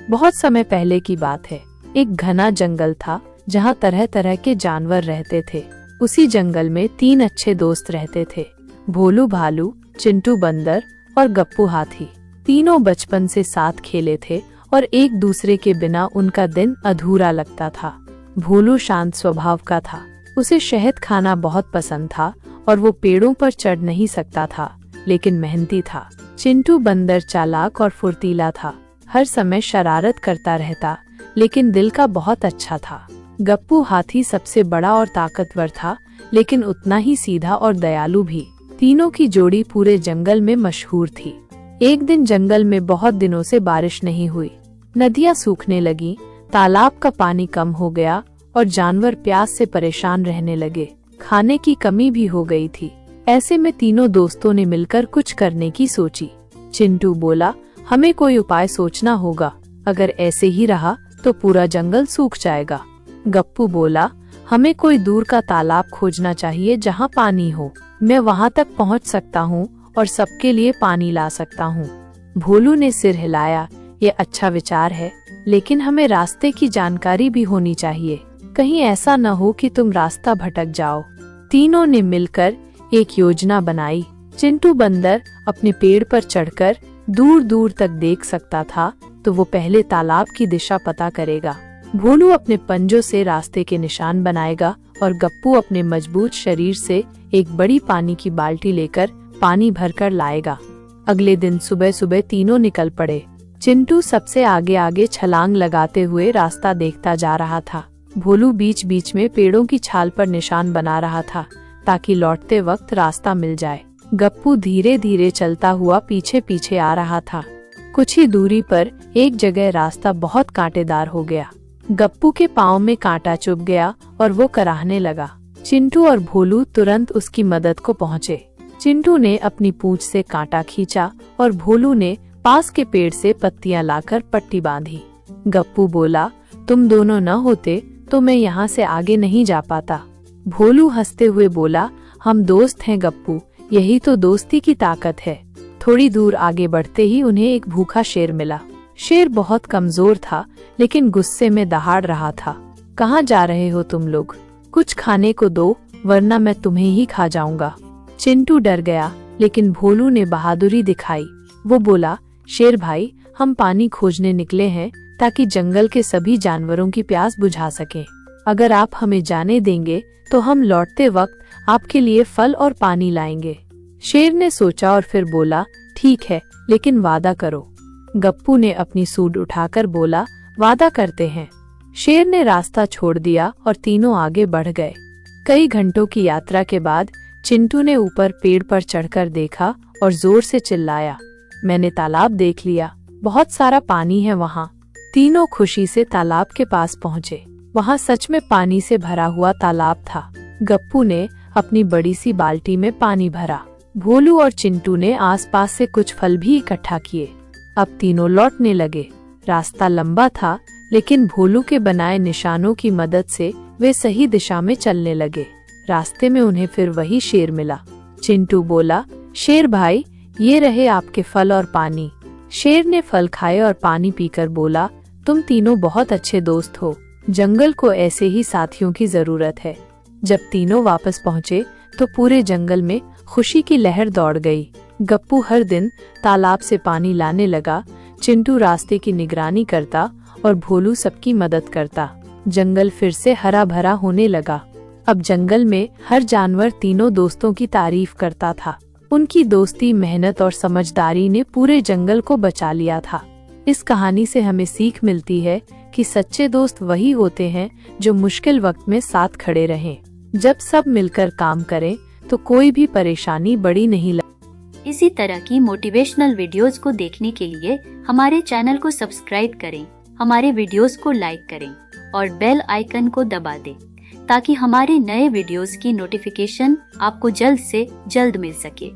बहुत समय पहले की बात है। एक घना जंगल था जहाँ तरह तरह के जानवर रहते थे। उसी जंगल में 3 अच्छे दोस्त रहते थे, भोलू भालू, चिंटू बंदर और गप्पू हाथी। तीनों बचपन से साथ खेले थे और एक दूसरे के बिना उनका दिन अधूरा लगता था। भोलू शांत स्वभाव का था, उसे शहद खाना बहुत पसंद था और वो पेड़ों पर चढ़ नहीं सकता था, लेकिन मेहनती था। चिंटू बंदर चालाक और फुर्तीला था, हर समय शरारत करता रहता, लेकिन दिल का बहुत अच्छा था। गप्पू हाथी सबसे बड़ा और ताकतवर था, लेकिन उतना ही सीधा और दयालु भी। तीनों की जोड़ी पूरे जंगल में मशहूर थी। एक दिन जंगल में बहुत दिनों से बारिश नहीं हुई, नदियाँ सूखने लगी, तालाब का पानी कम हो गया और जानवर प्यास से परेशान रहने लगे। खाने की कमी भी हो गई थी। ऐसे में तीनों दोस्तों ने मिलकर कुछ करने की सोची। चिंटू बोला, हमें कोई उपाय सोचना होगा, अगर ऐसे ही रहा तो पूरा जंगल सूख जाएगा। गप्पू बोला, हमें कोई दूर का तालाब खोजना चाहिए जहाँ पानी हो, मैं वहाँ तक पहुँच सकता हूँ और सबके लिए पानी ला सकता हूँ। भोलू ने सिर हिलाया, ये अच्छा विचार है, लेकिन हमें रास्ते की जानकारी भी होनी चाहिए, कहीं ऐसा न हो कि तुम रास्ता भटक जाओ। तीनों ने मिलकर एक योजना बनाई। चिंटू बंदर अपने पेड़ पर चढ़कर दूर दूर तक देख सकता था, तो वो पहले तालाब की दिशा पता करेगा। भोलू अपने पंजों से रास्ते के निशान बनाएगा और गप्पू अपने मजबूत शरीर से एक बड़ी पानी की बाल्टी लेकर पानी भरकर लाएगा। अगले दिन सुबह सुबह तीनों निकल पड़े। चिंटू सबसे आगे आगे छलांग लगाते हुए रास्ता देखता जा रहा था। भोलू बीच बीच में पेड़ों की छाल पर निशान बना रहा था, ताकि लौटते वक्त रास्ता मिल जाए। गप्पू धीरे धीरे चलता हुआ पीछे पीछे आ रहा था। कुछ ही दूरी पर एक जगह रास्ता बहुत कांटेदार हो गया। गप्पू के पाँव में कांटा चुभ गया और वो कराहने लगा। चिंटू और भोलू तुरंत उसकी मदद को पहुँचे। चिंटू ने अपनी पूंछ से कांटा खींचा और भोलू ने पास के पेड़ से पत्तियां लाकर पट्टी बांधी। गप्पू बोला, तुम दोनों न होते तो मैं यहाँ से आगे नहीं जा पाता। भोलू हंसते हुए बोला, हम दोस्त हैं गप्पू, यही तो दोस्ती की ताकत है। थोड़ी दूर आगे बढ़ते ही उन्हें एक भूखा शेर मिला। शेर बहुत कमजोर था, लेकिन गुस्से में दहाड़ रहा था। कहाँ जा रहे हो तुम लोग? कुछ खाने को दो, वरना मैं तुम्हें ही खा जाऊंगा। चिंटू डर गया, लेकिन भोलू ने बहादुरी दिखाई। वो बोला, शेर भाई, हम पानी खोजने निकले हैं ताकि जंगल के सभी जानवरों की प्यास बुझा सकें। अगर आप हमें जाने देंगे तो हम लौटते वक्त आपके लिए फल और पानी लाएंगे। शेर ने सोचा और फिर बोला, ठीक है, लेकिन वादा करो। गप्पू ने अपनी सूंड उठाकर बोला, वादा करते हैं। शेर ने रास्ता छोड़ दिया और तीनों आगे बढ़ गए। कई घंटों की यात्रा के बाद चिंटू ने ऊपर पेड़ पर चढ़कर देखा और जोर से चिल्लाया, मैंने तालाब देख लिया, बहुत सारा पानी है वहाँ। तीनों खुशी से तालाब के पास पहुँचे। वहाँ सच में पानी से भरा हुआ तालाब था। गप्पू ने अपनी बड़ी सी बाल्टी में पानी भरा। भोलू और चिंटू ने आसपास से कुछ फल भी इकट्ठा किए। अब तीनों लौटने लगे। रास्ता लंबा था, लेकिन भोलू के बनाए निशानों की मदद से वे सही दिशा में चलने लगे। रास्ते में उन्हें फिर वही शेर मिला। चिंटू बोला, शेर भाई, ये रहे आपके फल और पानी। शेर ने फल खाए और पानी पीकर बोला, तुम तीनों बहुत अच्छे दोस्त हो, जंगल को ऐसे ही साथियों की जरूरत है। जब तीनों वापस पहुँचे तो पूरे जंगल में खुशी की लहर दौड़ गई। गप्पू हर दिन तालाब से पानी लाने लगा, चिंटू रास्ते की निगरानी करता और भोलू सबकी मदद करता। जंगल फिर से हरा भरा होने लगा। अब जंगल में हर जानवर तीनों दोस्तों की तारीफ करता था। उनकी दोस्ती, मेहनत और समझदारी ने पूरे जंगल को बचा लिया था। इस कहानी से हमें सीख मिलती है कि सच्चे दोस्त वही होते हैं जो मुश्किल वक्त में साथ खड़े रहें। जब सब मिलकर काम करें तो कोई भी परेशानी बड़ी नहीं लगती। इसी तरह की मोटिवेशनल वीडियोस को देखने के लिए हमारे चैनल को सब्सक्राइब करें, हमारे वीडियोस को लाइक करें और बेल आइकन को दबा दें, ताकि हमारे नए वीडियोस की नोटिफिकेशन आपको जल्द से जल्द मिल सके।